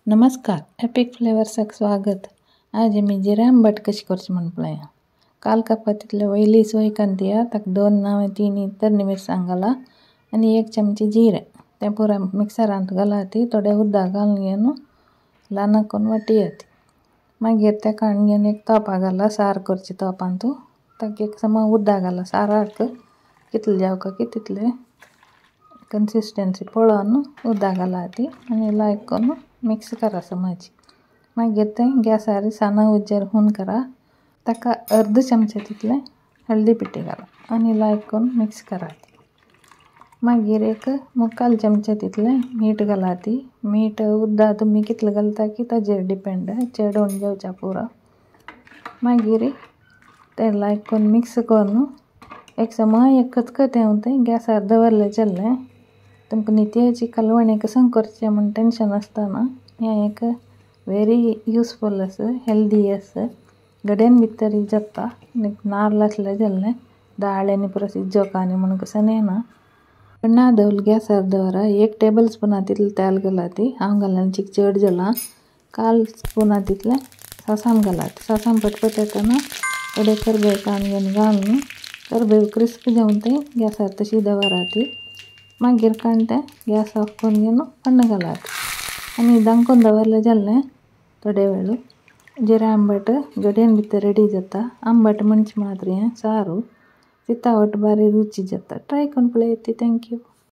नमस्कार, एपिक फ्लेवर्साक स्वागत। आज मी जिरे आंबट कशी करची म्हण पळय। काल कपातीतले वयली सोय कांतिया ताका 2 नावे 3 तरणी मिरसांग घाला आणि 1 चमचे जिरे ते पुरा मिक्सरांत घालाती। थोडे उदक घालून घेवन ल्हान करून वाटयाती। मागीर तेका घेवन एक तोपा घाला, सार करची तोपान तू ताका एक सम उदक घाला। साराक कितले जावका की तितले कन्सिस्टन्सी पळोवन उदक घालाती आणि लायक करून मिक्स करा समाजी। मागीर ते गॅसार साना उज्जेर हुन करा। ताका अर्ध चमचे तितले हळदी पिठे घाला आणि लायक करून मिक्स कराती। मागीर एक 1/4 चमचे तितले मीठ घालाती। मीठ उदक तुम्ही कितले घालता की ताजेर डिपेंड, चेड होवन जेवचा पुरो। मागीर ते लायक करून मिक्स करून एक समय एक खतखतें येवन ते गॅसार दवरले चल्ले। तुमकां नित्याची कालवण एक संग करचें म्हण टेंशन आसतना हें एक व्हेरी यूजफुल हेल्दी गड्यान भितर जाता। नाल्ल आसले जाल्यार दाळ्यांनी परस इज्जोकानी म्हणून कसं नेना ना दवल गॅसार दवरा। 1 टेबल स्पून तितले तेल घालाती। हांव घालून चिक चड जाला 1/4 स्पून तितले सासाम घालाती। सासाम पटपट येतना थोडे करबेव कांदे घालून करबेव क्रिस्प जावन ते गॅसार तशी दवराती। मागीर कांते गॅस ऑफ करून घेवन पन्न घालाती आणि दांकून दवरले जाल्यार थोडे वेळ जिरे आंबट गड्यान भितर रेडी जाता। आंबट मंच मात्र सारू चितावट बारी रुची जाता। ट्राय करून पळयती। थँक्यू।